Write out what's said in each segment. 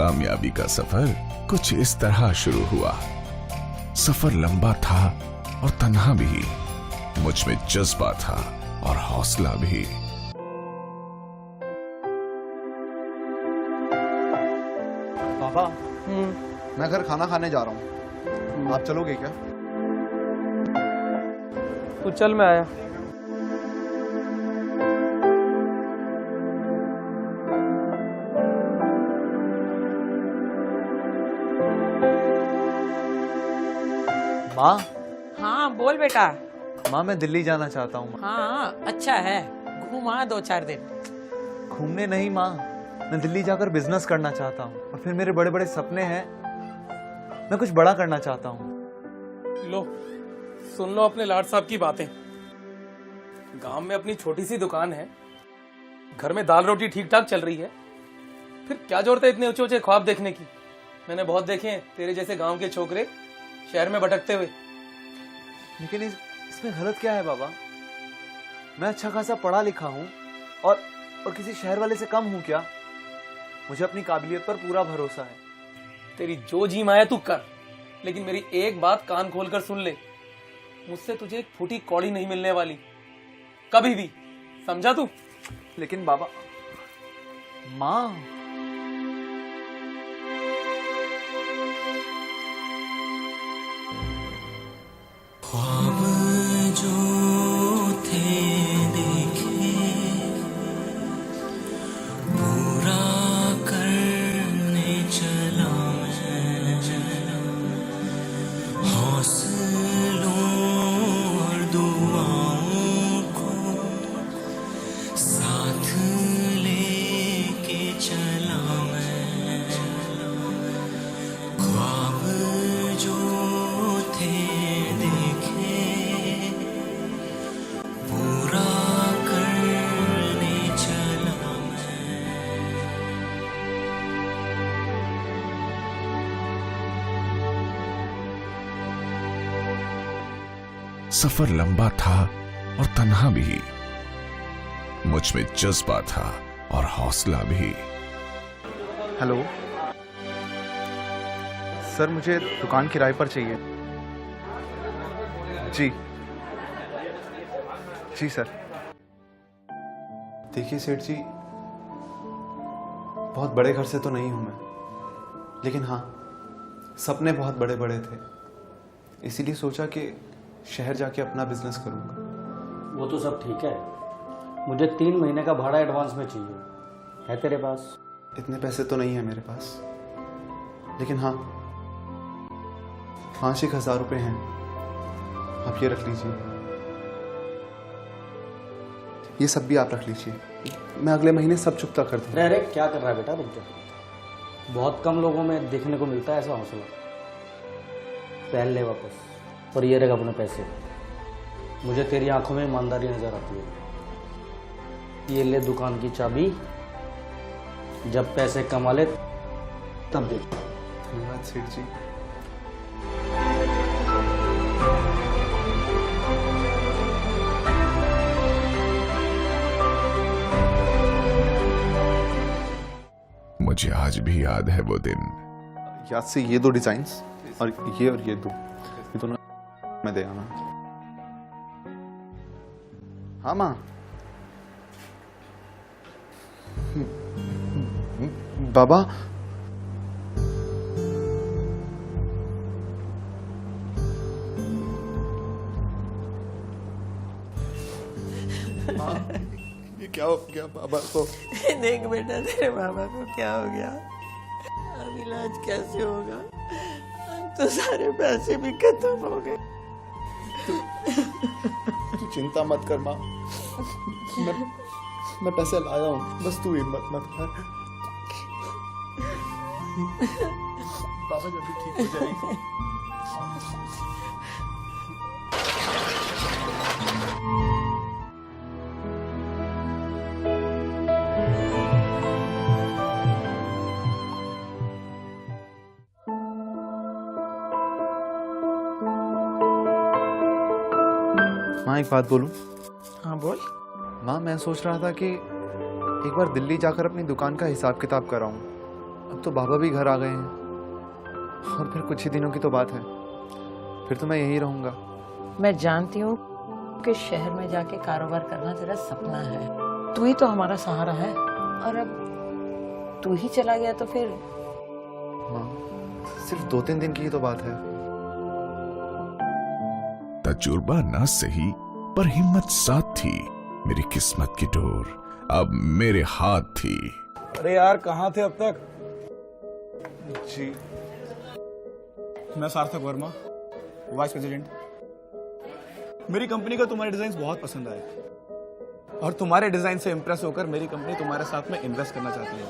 कामयाबी का सफर कुछ इस तरह शुरू हुआ। सफर लंबा था और तन्हा भी। मुझ में जज्बा था और हौसला भी। पापा, मैं घर खाना खाने जा रहा हूँ, आप चलोगे क्या? तू चल, मैं आया। माँ, हाँ बोल बेटा। माँ मैं दिल्ली जाना चाहता हूँ। हाँ अच्छा है, घुमा 2-4 दिन। घूमने नहीं माँ, मैं दिल्ली जाकर बिजनेस करना चाहता हूँ और फिर मेरे बड़े बड़े सपने हैं। मैं कुछ बड़ा करना चाहता हूँ। लो सुन लो अपने लाड साहब की बातें। गांव में अपनी छोटी सी दुकान है, घर में दाल रोटी ठीक ठाक चल रही है, फिर क्या जरूरत है इतने ऊंचे ऊंचे ख्वाब देखने की। मैंने बहुत देखे हैं तेरे जैसे गांव के छोकरे शहर में भटकते हुए। लेकिन इसमें गलत क्या है बाबा? मैं अच्छा खासा पढ़ा लिखा हूँ और किसी शहर वाले से कम हूँ क्या? मुझे अपनी काबिलियत पर पूरा भरोसा है। तेरी जो जी माया तू कर, लेकिन मेरी एक बात कान खोलकर सुन ले, मुझसे तुझे एक फूटी कौड़ी नहीं मिलने वाली कभी भी, समझा तू? लेकिन बाबा, माँ, ख्वाब जो थे देखे पूरा करने चला मैं, हौसलों और दुआओं को साथ लेके चला मैं। ख्वाब जो थे पूरा करने चला मैं। सफर लंबा था और तन्हा भी। मुझ में जज्बा था और हौसला भी। हेलो सर, मुझे दुकान किराए पर चाहिए। जी जी सर। देखिए सेठ जी, बहुत बड़े घर से तो नहीं हूं मैं, लेकिन हाँ सपने बहुत बड़े बड़े थे, इसीलिए सोचा कि शहर जाके अपना बिजनेस करूंगा। वो तो सब ठीक है, मुझे 3 महीने का भाड़ा एडवांस में चाहिए। है तेरे पास? इतने पैसे तो नहीं है मेरे पास, लेकिन हाँ 5,000 रुपये हैं, आप ये रख लीजिए। ये सब भी आप रख लीजिए, मैं अगले महीने सब चुकता कर दूंगा। अरे क्या कर रहा है बेटा, रुक जा। बहुत कम लोगों में देखने को मिलता है ऐसा हौसला। पहन ले वापस, और ये रख अपने पैसे। मुझे तेरी आंखों में ईमानदारी नजर आती है। ये ले दुकान की चाबी, जब पैसे कमा ले तब दे। धन्यवाद सेठ जी। मुझे आज भी याद है वो दिन। याद से ये 2 डिजाइन्स और ये 2, ये दोनों मैं दे आना। हाँ माँ। बाबा, ये क्या हो गया बाबा को? देख बेटा, तेरे बाबा को क्या हो गया, अब इलाज कैसे होगा? तो सारे पैसे भी खत्म हो गए। तू चिंता मत कर माँ, मैं पैसे लाया हूँ, बस तू हिम्मत मत कर। बाबा जल्दी ठीक हो जाएगी। माँ एक बात बोलूं? हाँ बोल। माँ मैं सोच रहा था कि एक बार दिल्ली जाकर अपनी दुकान का हिसाब किताब कराऊं, अब तो बाबा भी घर आ गए हैं और फिर कुछ ही दिनों की तो बात है, फिर तो मैं यहीं रहूंगा। मैं जानती हूँ कि शहर में जाके कारोबार करना तेरा सपना है। तू ही तो हमारा सहारा है, और अब तू ही चला गया तो फिर माँ, सिर्फ 2-3 दिन की ही तो बात है। तजुर्बा ना सही पर हिम्मत साथ थी। मेरी किस्मत की डोर अब मेरे हाथ थी। अरे यार कहाँ थे अब तक? जी मैं सार्थक वर्मा, वाइस प्रेसिडेंट। मेरी कंपनी को तुम्हारे डिजाइन बहुत पसंद आए और तुम्हारे डिजाइन से इंप्रेस होकर मेरी कंपनी तुम्हारे साथ में इन्वेस्ट करना चाहती है।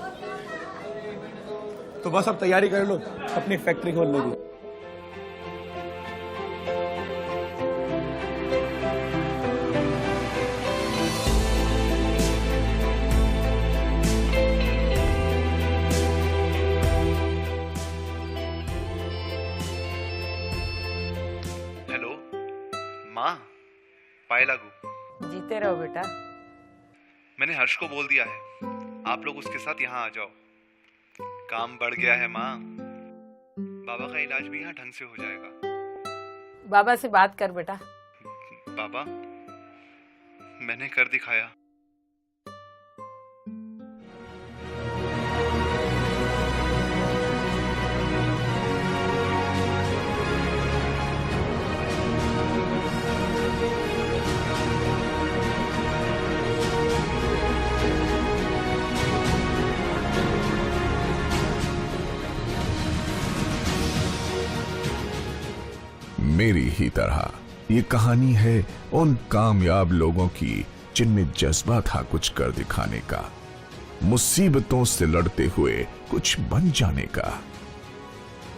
तो बस अब तैयारी कर लो अपनी फैक्ट्री खोलने की। हेलो माँ, पाए लागू। जीते रहो बेटा। मैंने हर्ष को बोल दिया है, आप लोग उसके साथ यहाँ आ जाओ। काम बढ़ गया है माँ, बाबा का इलाज भी यहाँ ढंग से हो जाएगा। बाबा से बात कर बेटा। बाबा, मैंने कर दिखाया। मेरी ही तरह ये कहानी है उन कामयाब लोगों की जिनमें जज्बा था कुछ कर दिखाने का, मुसीबतों से लड़ते हुए कुछ बन जाने का।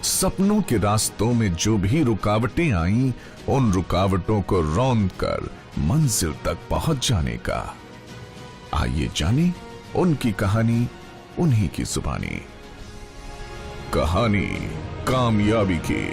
सपनों के रास्तों में जो भी रुकावटें आईं, उन रुकावटों को रौंद कर मंजिल तक पहुंच जाने का। आइए जाने उनकी कहानी, उन्हीं की जुबानी। कहानी कामयाबी की।